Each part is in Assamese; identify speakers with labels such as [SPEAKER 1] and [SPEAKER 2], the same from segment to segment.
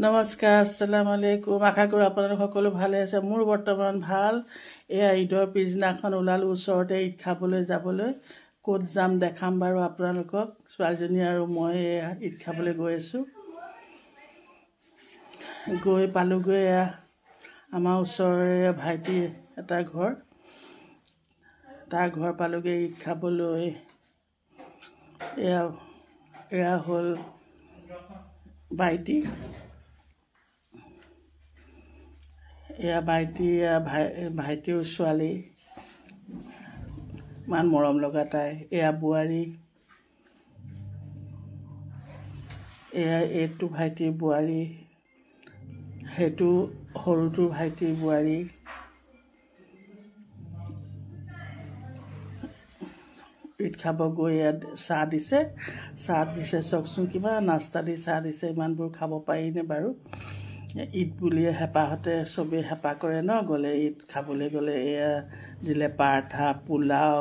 [SPEAKER 1] নমস্কাৰ, আসসালামু আলাইকুম। আশা কৰোঁ আপোনালোক সকলো ভালে আছে। মোৰ বৰ্তমান ভাল। এয়া ঈদৰ পিছদিনাখন ওলালোঁ ওচৰতে ঈদ খাবলৈ যাবলৈ। ক'ত যাম দেখাম বাৰু আপোনালোকক। ছোৱালীজনী আৰু মই এয়া ঈদ খাবলৈ গৈ আছোঁ। গৈ পালোঁগৈ এয়া আমাৰ ওচৰৰে ভাইটি এটা ঘৰ। তাৰ ঘৰ পালোঁগৈ ঈদ খাবলৈ। এয়া হ'ল ভাইটি। এয়া ভাইটি, ভাইটিৰ ছোৱালী, ইমান মৰম লগা তাই। এয়া বোৱাৰী, এয়া এইটো ভাইটিৰ বোৱাৰী, সেইটো সৰুটো ভাইটিৰ বোৱাৰী। ঈদ খাব গৈ ইয়াত চাহ দিছে চাওকচোন, কিবা নাস্তা দি চাহ দিছে। ইমানবোৰ খাব পাৰিনে বাৰু? ঈদ বুলিয়ে হেঁপাহতে চবেই হেঁপাহ কৰে ন, গ'লে ঈদ খাবলৈ গ'লে। এয়া দিলে পাৰঠা, পোলাও,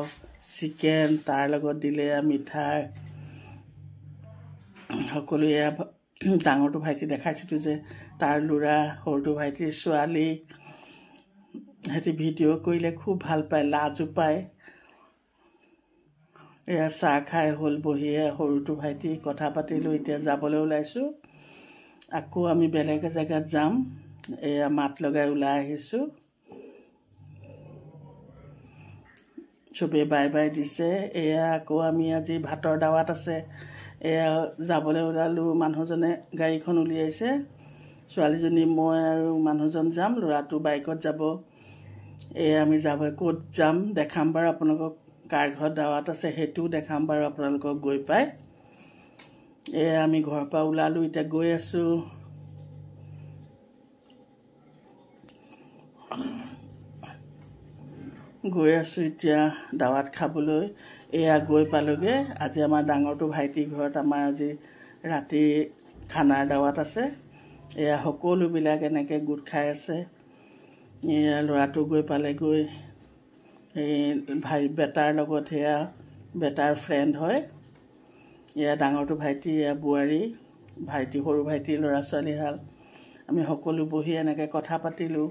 [SPEAKER 1] চিকেন, তাৰ লগত দিলে মিঠাই সকলো। এয়া ডাঙৰটো ভাইটি দেখাইছিলোঁ যে, তাৰ ল'ৰা, সৰুটো ভাইটিৰ ছোৱালী। সিহঁতি ভিডিঅ' কৰিলে খুব ভাল পায়, লাজো পায়। এয়া চাহ খাই হ'ল বহিয়ে সৰুটো ভাইটি কথা পাতিলোঁ। এতিয়া যাবলৈ ওলাইছোঁ। আকৌ আমি বেলেগ জেগাত যাম। এয়া মাত লগাই ওলাই আহিছোঁ। চবেই বাই বাই দিছে। এয়া আকৌ আমি আজি ভাতৰ দাৱাত আছে। এয়া যাবলৈ ওলালোঁ। মানুহজনে গাড়ীখন উলিয়াইছে। ছোৱালীজনী, মই আৰু মানুহজন যাম। ল'ৰাটো বাইকত যাব। এয়া আমি ক'ত যাম দেখাম বাৰু আপোনালোকক। কাৰ ঘৰত দাৱাত আছে সেইটোও দেখাম বাৰু আপোনালোকক গৈ পাই। এয়া আমি ঘৰৰ পৰা ওলালোঁ, এতিয়া গৈ আছোঁ। এতিয়া দাৱাত খাবলৈ। এয়া গৈ পালোঁগৈ। আজি আমাৰ ডাঙৰটো ভাইটিৰ ঘৰত আমাৰ আজি ৰাতি খানাৰ দাৱাত আছে। এয়া সকলোবিলাক এনেকৈ গোট খাই আছে। এয়া ল'ৰাটো গৈ পালেগৈ। এই বেটাৰ লগত, সেয়া বেটাৰ ফ্ৰেণ্ড হয়। এয়া ডাঙৰটো ভাইটি, এয়া বোৱাৰী, ভাইটি, সৰু ভাইটিৰ ল'ৰা ছোৱালীহাল। আমি সকলো বহি এনেকৈ কথা পাতিলোঁ।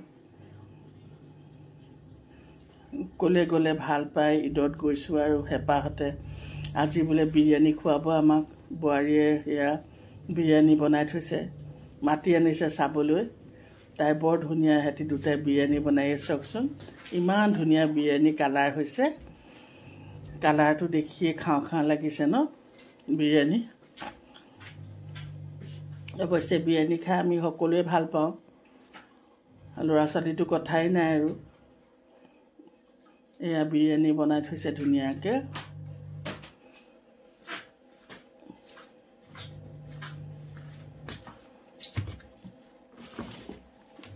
[SPEAKER 1] ক'লে গ'লে ভাল পায়। ঈদত গৈছোঁ আৰু হেঁপাহতে। আজি বোলে বিৰিয়ানী খুৱাব আমাক। বোৱাৰীয়ে এয়া বিৰিয়ানী বনাই থৈছে, মাতি আনিছে চাবলৈ। তাই বৰ ধুনীয়া, সিহঁতি দুটাই বিৰিয়ানী বনাই চাওকচোন। ইমান ধুনীয়া বিৰিয়ানী কালাৰ হৈছে। কালাৰটো দেখিয়ে খাওঁ খাওঁ লাগিছে ন বিৰিয়ানী। অৱশ্যে বিৰিয়ানী খাই আমি সকলোৱে ভাল পাওঁ। ল'ৰা ছোৱালীটো কথাই নাই আৰু। এয়া বিৰিয়ানী বনাই থৈছে ধুনীয়াকৈ।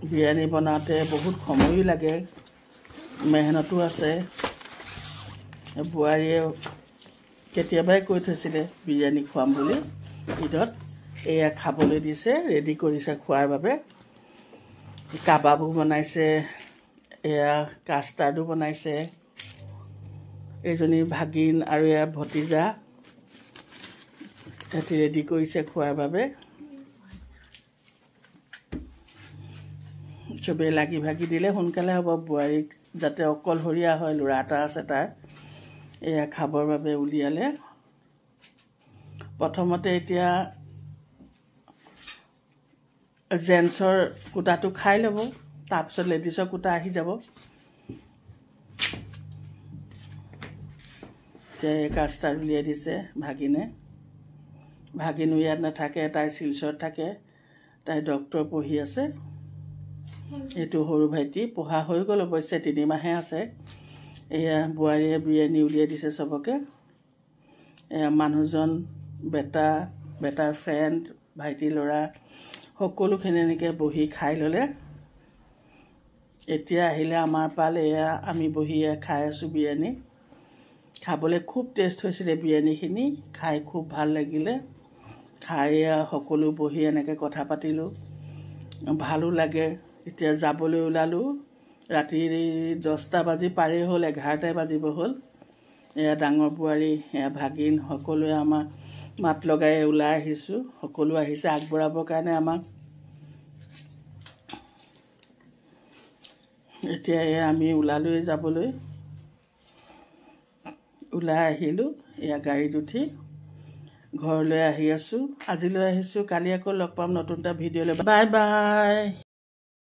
[SPEAKER 1] বিৰিয়ানী বনাওঁতে বহুত সময়ো লাগে, মেহনতো আছে। বোৱাৰীয়ে কেতিয়াবাই কৈ থৈছিলে বিৰিয়ানী খুৱাম বুলি ঈদত। এয়া খাবলৈ দিছে, ৰেডি কৰিছে খোৱাৰ বাবে। কাবাবো বনাইছে, এয়া কাষ্টাৰ্ডো বনাইছে। এইজনী ভাগিন আৰু এয়া ভতিজা, সিহঁতি ৰেডি কৰিছে খোৱাৰ বাবে। চবেই লাগি ভাগি দিলে সোনকালে হ'ব। বোৱাৰীক যাতে অকলশৰীয়া হয়, ল'ৰা এটা আছে তাৰ। এয়া খাবৰ বাবে উলিয়ালে। প্ৰথমতে এতিয়া জেণ্টছৰ কোটাটো খাই ল'ব, তাৰপিছত লেডিছৰ কোটা আহি যাব। এতিয়া এই কাষ্টাৰ্ড উলিয়াই দিছে ভাগিনে। ভাগিনো ইয়াত নাথাকে, তাই শিলচৰত থাকে। তাই ডক্টৰ পঢ়ি আছে। এইটো সৰু ভাইটি, পঢ়া হৈ গ'ল অৱশ্যে, 3 মাহে আছে। এয়া বোৱাৰীয়ে বিৰিয়ানী উলিয়াই দিছে চবকে। এয়া মানুহজন, বেটাৰ ফ্ৰেণ্ড, ভাইটিৰ ল'ৰা, সকলোখিনি এনেকৈ বহি খাই ল'লে। এতিয়া আহিলে আমাৰ পাল। এয়া আমি বহি খাই আছোঁ বিৰিয়ানী। খাবলৈ খুব টেষ্ট হৈছিলে বিৰিয়ানীখিনি, খাই খুব ভাল লাগিলে। খাই সকলো বহি এনেকৈ কথা পাতিলোঁ, ভালো লাগে। এতিয়া যাবলৈ ওলালোঁ। ৰাতি 10টা বাজি পাৰেই হ'ল, 11টাই বাজিব হ'ল। এয়া ডাঙৰ বোৱাৰী, এয়া ভাগিন, সকলোৱে আমাক মাত লগাই ওলাই আহিছোঁ। সকলো আহিছে আগবঢ়াবৰ কাৰণে আমাক। এতিয়া আমি ওলালোৱে যাবলৈ ওলাই আহিলোঁ এয়া গাড়ীত উঠি ঘৰলৈ আহি আছোঁ আজিলৈ আহিছোঁ কালি আকৌ লগ পাম নতুন এটা ভিডিঅ'লৈ বাই বাই